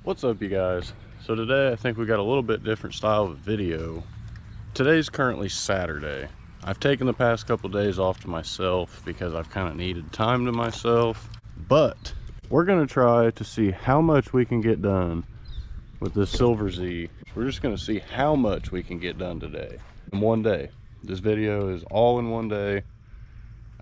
What's up, you guys? So today I think we got a little bit different style of video. Today's currently Saturday. I've taken the past couple days off to myself because I've kind of needed time to myself, but we're gonna try to see how much we can get done with this Silver Z. We're just gonna see how much we can get done today in one day. This video is all in one day.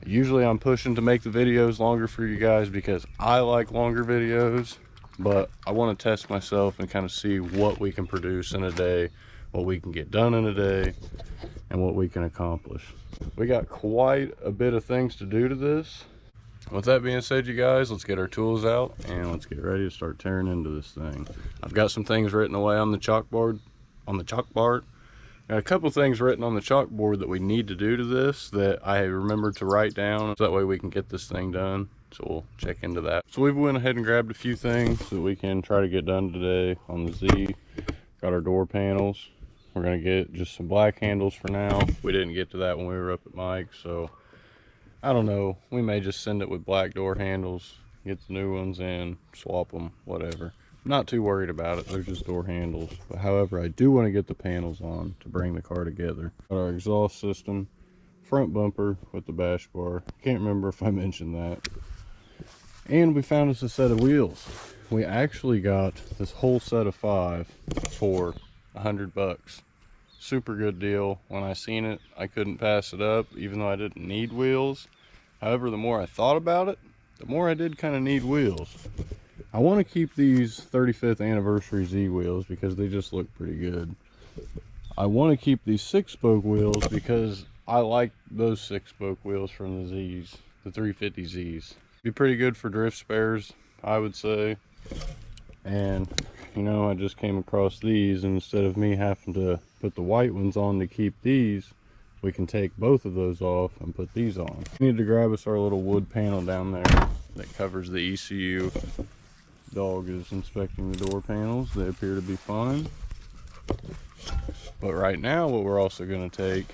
Usually I'm pushing to make the videos longer for you guys because I like longer videos, but I want to test myself and kind of see what we can produce in a day, what we can get done in a day, and what we can accomplish. We got quite a bit of things to do to this. With that being said, you guys, let's get our tools out and let's get ready to start tearing into this thing. I've got some things written away on the chalkboard. Got a couple things written on the chalkboard that we need to do to this that I remembered to write down, so that way we can get this thing done. So we'll check into that. So we went ahead and grabbed a few things that we can try to get done today on the Z. Got our door panels. We're gonna get just some black handles for now. We didn't get to that when we were up at Mike's, so I don't know. We may just send it with black door handles, get the new ones in, swap them, whatever. I'm not too worried about it. They're just door handles. But however, I do want to get the panels on to bring the car together. Got our exhaust system, front bumper with the bash bar. Can't remember if I mentioned that. And we found us a set of wheels. We actually got this whole set of 5 for $100. Super good deal. When I seen it, I couldn't pass it up, even though I didn't need wheels. However, the more I thought about it, the more I did kind of need wheels. I want to keep these 35th anniversary Z wheels because they just look pretty good. I want to keep these 6-spoke wheels because I like those 6-spoke wheels from the Z's, the 350Zs. Be pretty good for drift spares, I would say. And you know, I just came across these, and instead of me having to put the white ones on to keep these, we can take both of those off and put these on. We need to grab us our little wood panel down there that covers the ECU. Dog is inspecting the door panels. They appear to be fine. But right now what we're also going to take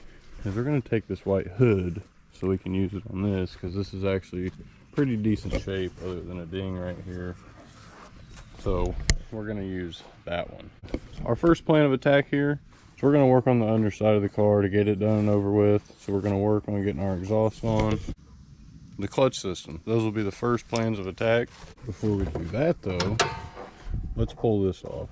is we're going to take this white hood so we can use it on this, because this is actually pretty decent shape other than a ding right here. So we're going to use that one. Our first plan of attack here is we're going to work on the underside of the car to get it done and over with. So we're going to work on getting our exhaust on. The clutch system, those will be the first plans of attack. Before we do that though, let's pull this off.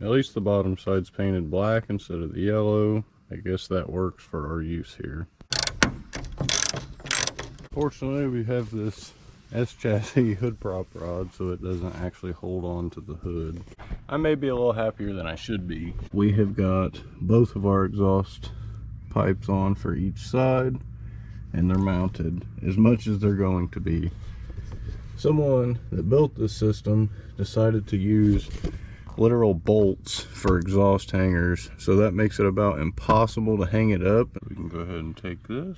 At least the bottom side's painted black instead of the yellow. I guess that works for our use here. Fortunately, we have this S-chassis hood prop rod, so it doesn't actually hold on to the hood. I may be a little happier than I should be. We have got both of our exhaust pipes on for each side, and they're mounted as much as they're going to be. Someone that built this system decided to use literal bolts for exhaust hangers, so that makes it about impossible to hang it up. We can go ahead and take this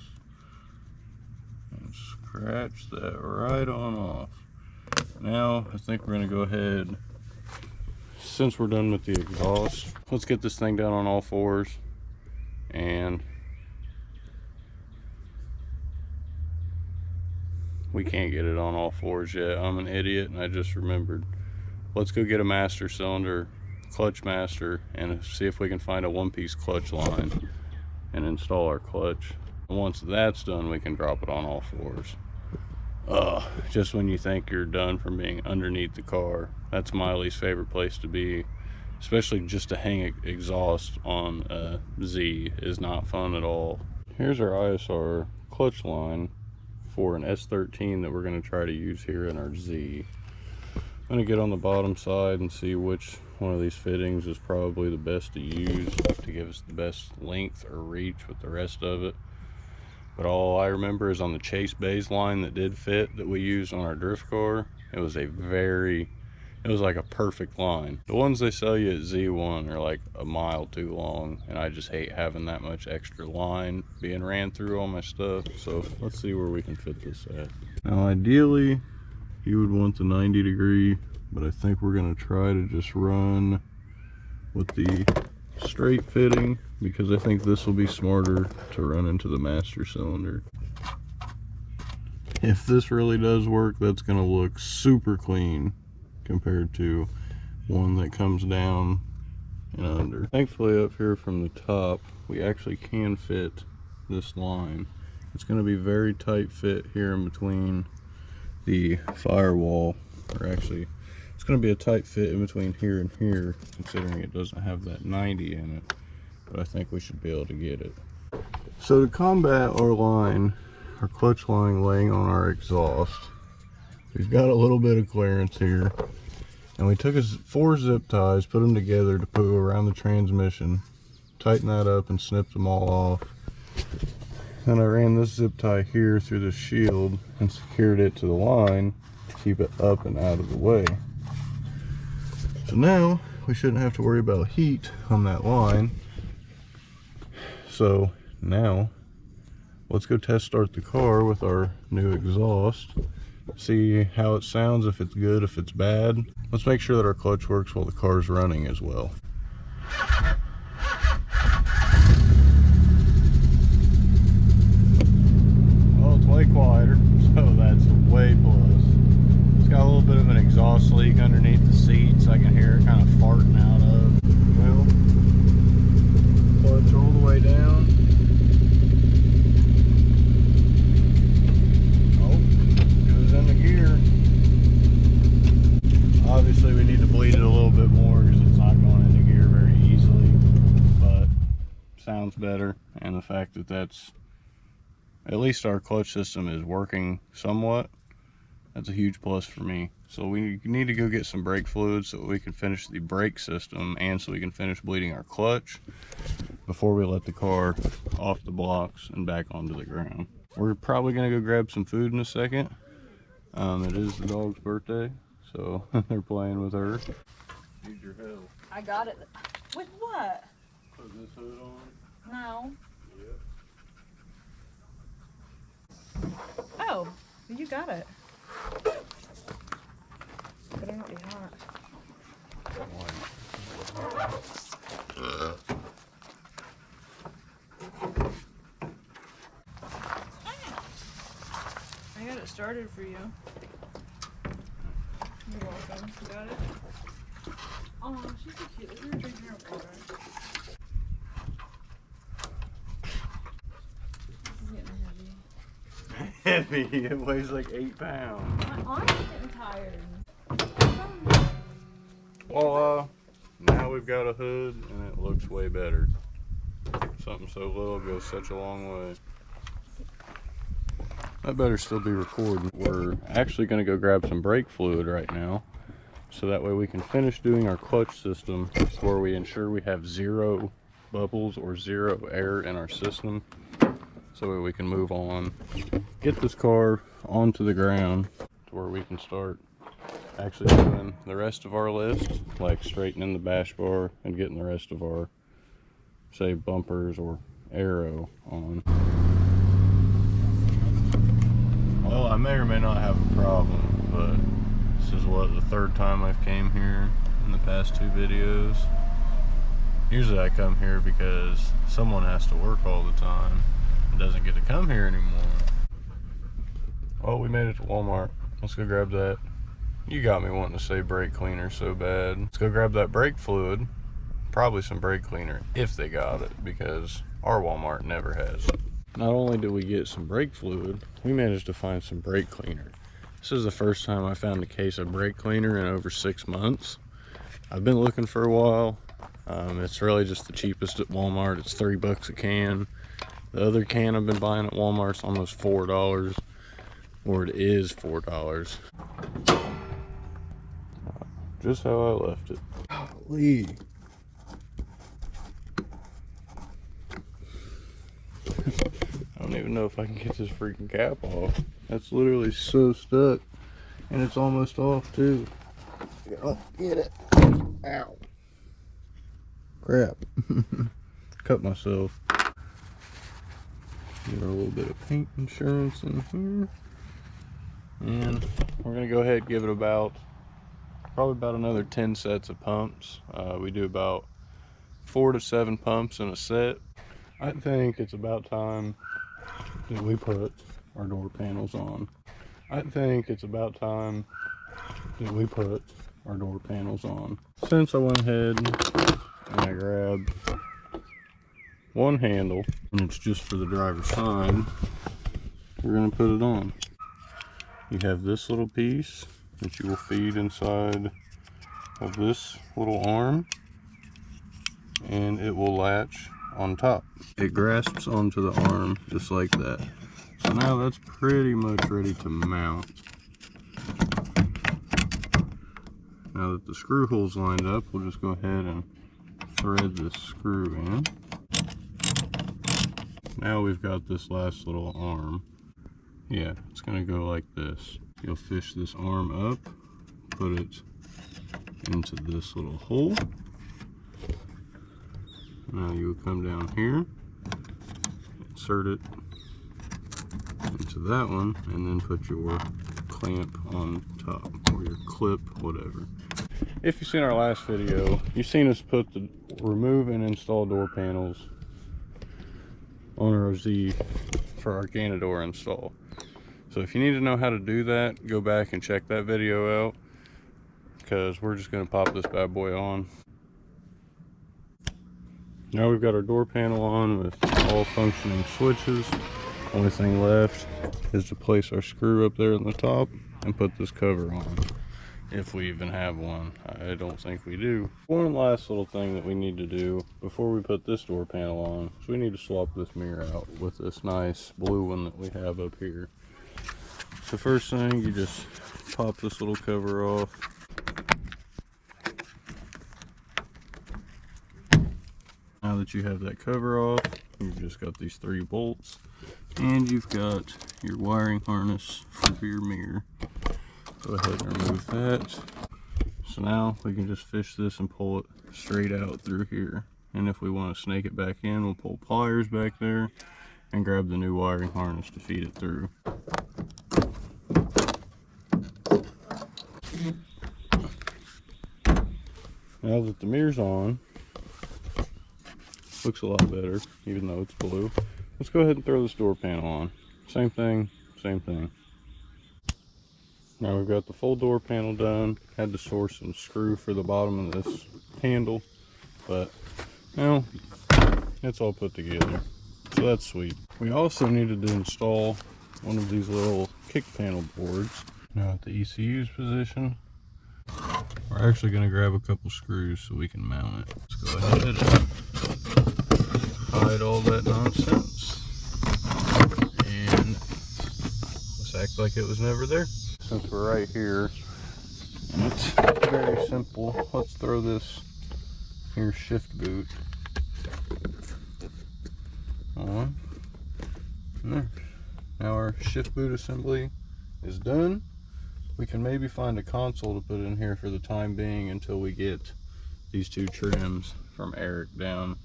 and scratch that right on off. Now I think we're going to go ahead, since we're done with the exhaust, let's get this thing down on all fours. And we can't get it on all fours yet. I'm an idiot and I just remembered. Let's go get a master cylinder, clutch master, and see if we can find a one-piece clutch line and install our clutch. Once that's done, we can drop it on all fours. Just when you think you're done from being underneath the car, that's my least favorite place to be. Especially just to hang exhaust on a Z is not fun at all. Here's our ISR clutch line for an S13 that we're going to try to use here in our Z. I'm going to get on the bottom side and see which one of these fittings is probably the best to use to give us the best length or reach with the rest of it. But all I remember is on the Chase Bays line that did fit, that we used on our drift car, it was like a perfect line. The ones they sell you at Z1 are like a mile too long, and I just hate having that much extra line being ran through all my stuff. So let's see where we can fit this at. Now ideally you would want the 90 degree, but I think we're going to try to just run with the straight fitting, because I think this will be smarter to run into the master cylinder. If this really does work, that's going to look super clean compared to one that comes down and under. Thankfully up here from the top, we actually can fit this line. It's going to be very tight fit here in between the firewall, or actually it's going to be a tight fit in between here and here, considering it doesn't have that 90 in it, but I think we should be able to get it. So to combat our line, our clutch line laying on our exhaust, we've got a little bit of clearance here, and we took 4 zip ties, put them together to put around the transmission, tighten that up and snip them all off. Then I ran this zip tie here through the shield and secured it to the line to keep it up and out of the way. So now we shouldn't have to worry about heat on that line. So now let's go test start the car with our new exhaust, see how it sounds, if it's good, if it's bad. Let's make sure that our clutch works while the car's running as well. Well, it's way quieter, so that's way plus. It's got a little bit of an exhaust leak underneath the seats. I can hear it kind of farting out of. Well, clutch all the way down. Obviously we need to bleed it a little bit more because it's not going into gear very easily, but sounds better. And the fact that that's, at least our clutch system is working somewhat, that's a huge plus for me. So we need to go get some brake fluid so we can finish the brake system, and so we can finish bleeding our clutch before we let the car off the blocks and back onto the ground. We're probably going to go grab some food in a second. It is the dog's birthday, so they're playing with her. Need your help. I got it. With what? Put this hood on? No. Yep. Oh, you got it. But it might be hot. I got it started for you. You're welcome. You got it? Oh, she's so cute. Look at her drinking her water. This is getting heavy. Heavy. It weighs like 8 pounds. My arm's getting tired. Well, now we've got a hood and it looks way better. Something so little goes such a long way. That better still be recording. We're actually going to go grab some brake fluid right now, so that way we can finish doing our clutch system where we ensure we have 0 bubbles or 0 air in our system, so we can move on, get this car onto the ground to where we can start actually doing the rest of our list, like straightening the bash bar and getting the rest of our, say, bumpers or aero on. Well, I may or may not have a problem, but this is what, the 3rd time I've came here in the past 2 videos. Usually I come here because someone has to work all the time and doesn't get to come here anymore. Oh, we made it to Walmart. Let's go grab that. You got me wanting to say brake cleaner so bad. Let's go grab that brake fluid. Probably some brake cleaner if they got it, because our Walmart never has it. Not only did we get some brake fluid, we managed to find some brake cleaner. This is the first time I found a case of brake cleaner in over 6 months. I've been looking for a while. It's really just the cheapest at Walmart. It's $3 a can. The other can I've been buying at Walmart's almost $4, or it is $4. Just how I left it. Golly. I don't even know if I can get this freaking cap off. That's literally so stuck. And it's almost off too. Oh, get it. Ow. Crap. Cut myself. Get a little bit of paint insurance in here. And we're going to go ahead and give it probably about another 10 sets of pumps. We do about 4 to 7 pumps in a set. I think it's about time that we put our door panels on. I think it's about time that we put our door panels on. Since I went ahead and I grabbed one handle, and it's just for the driver's side, we're going to put it on. You have this little piece that you will feed inside of this little arm, and it will latch on top. It grasps onto the arm just like that. So now that's pretty much ready to mount. Now that the screw hole's lined up, we'll just go ahead and thread this screw in. Now we've got this last little arm. Yeah, it's gonna go like this. You'll fish this arm up, put it into this little hole. Now you'll come down here, insert it into that one, and then put your clamp on top, or your clip, whatever. If you've seen our last video, you've seen us put the remove and install door panels on our Z for our Ganador install. So if you need to know how to do that, go back and check that video out, because we're just going to pop this bad boy on. Now we've got our door panel on with all functioning switches. Only thing left is to place our screw up there in the top and put this cover on, if we even have one. I don't think we do. One last little thing that we need to do before we put this door panel on is we need to swap this mirror out with this nice blue one that we have up here. So first thing, you just pop this little cover off. Now that you have that cover off, you've just got these 3 bolts, and you've got your wiring harness for your mirror. Go ahead and remove that. So now we can just fish this and pull it straight out through here. And if we want to snake it back in, we'll pull pliers back there and grab the new wiring harness to feed it through. Now that the mirror's on, looks a lot better, even though it's blue. Let's go ahead and throw this door panel on. Same thing, same thing. Now we've got the full door panel done. Had to source some screw for the bottom of this handle, but now it's all put together. So that's sweet. We also needed to install one of these little kick panel boards. Now at the ECU's position, we're actually going to grab a couple screws so we can mount it. Let's go ahead and hide all that nonsense, and let's act like it was never there. Since we're right here, and it's very simple, let's throw this here shift boot on. And there. Now our shift boot assembly is done. We can maybe find a console to put in here for the time being until we get these 2 trims from Eric down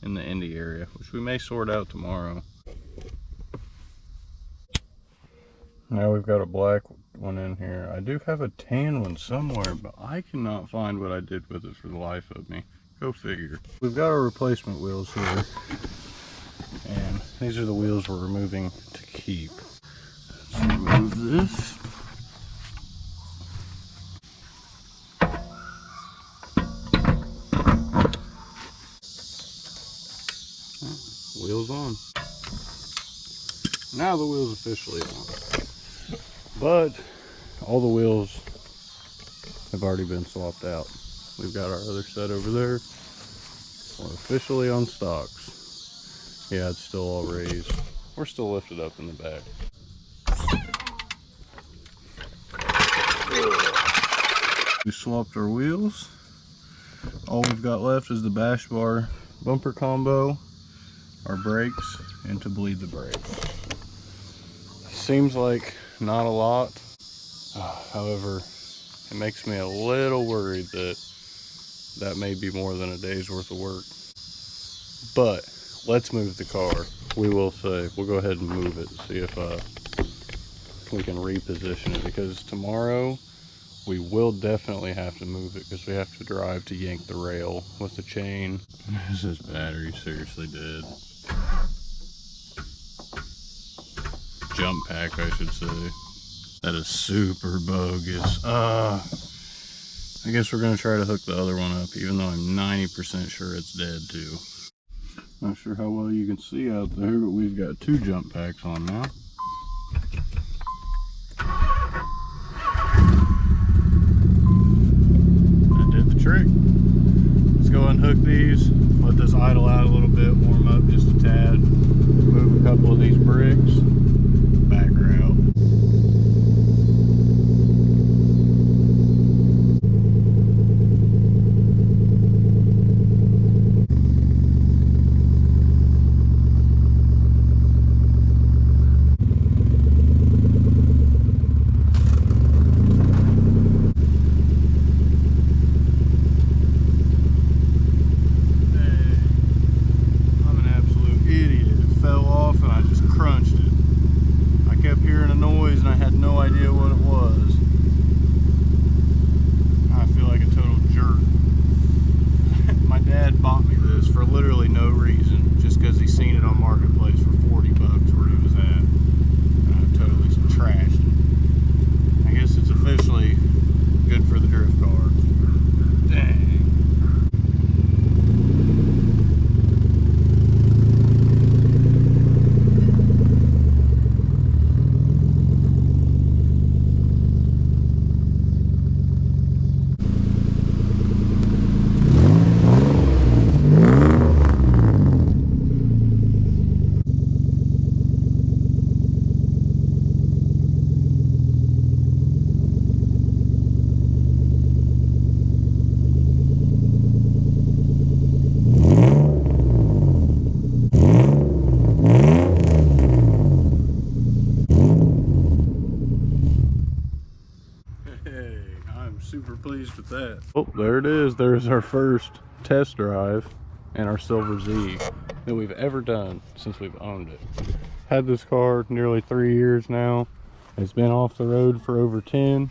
in the Indy area, which we may sort out tomorrow. Now we've got a black one in here. I do have a tan one somewhere, but I cannot find what I did with it for the life of me. Go figure. We've got our replacement wheels here, and these are the wheels we're removing to keep. Let's remove this. Wheels on. Now the wheel's officially on. But all the wheels have already been swapped out. We've got our other set over there. We're officially on stocks. Yeah, it's still all raised. We're still lifted up in the back. We swapped our wheels. All we've got left is the bash bar bumper combo, our brakes, and to bleed the brakes. Seems like not a lot. However, it makes me a little worried that that may be more than a day's worth of work. But let's move the car. We will say, we'll go ahead and move it and see if we can reposition it, because tomorrow we will definitely have to move it because we have to drive to yank the rail with the chain. Is this battery seriously dead? Jump pack, I should say. That is super bogus. I guess we're gonna try to hook the other one up, even though I'm 90% sure it's dead too. Not sure how well you can see out there, but we've got 2 jump packs on now. That did the trick. Let's go unhook these, let this idle out a little bit, warm up just a tad, move a couple of these bricks, back her out. Hey, I'm super pleased with that. Oh, there it is. There's our first test drive and our Silver Z that we've ever done since we've owned it. Had this car nearly 3 years now. It's been off the road for over 10.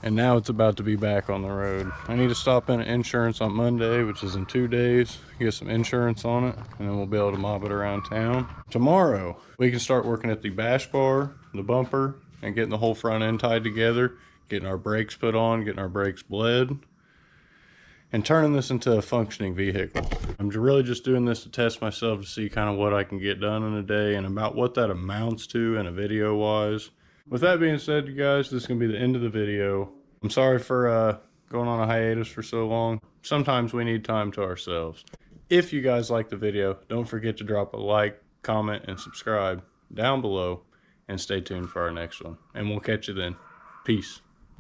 And now it's about to be back on the road. I need to stop in insurance on Monday, which is in 2 days, get some insurance on it, and then we'll be able to mob it around town. Tomorrow, we can start working at the bash bar, the bumper, and getting the whole front end tied together, getting our brakes put on, getting our brakes bled, and turning this into a functioning vehicle. I'm really just doing this to test myself to see kind of what I can get done in a day and about what that amounts to in a video wise. With that being said, you guys, this is going to be the end of the video. I'm sorry for going on a hiatus for so long. Sometimes we need time to ourselves. If you guys like the video, don't forget to drop a like, comment, and subscribe down below, and stay tuned for our next one. And we'll catch you then. Peace.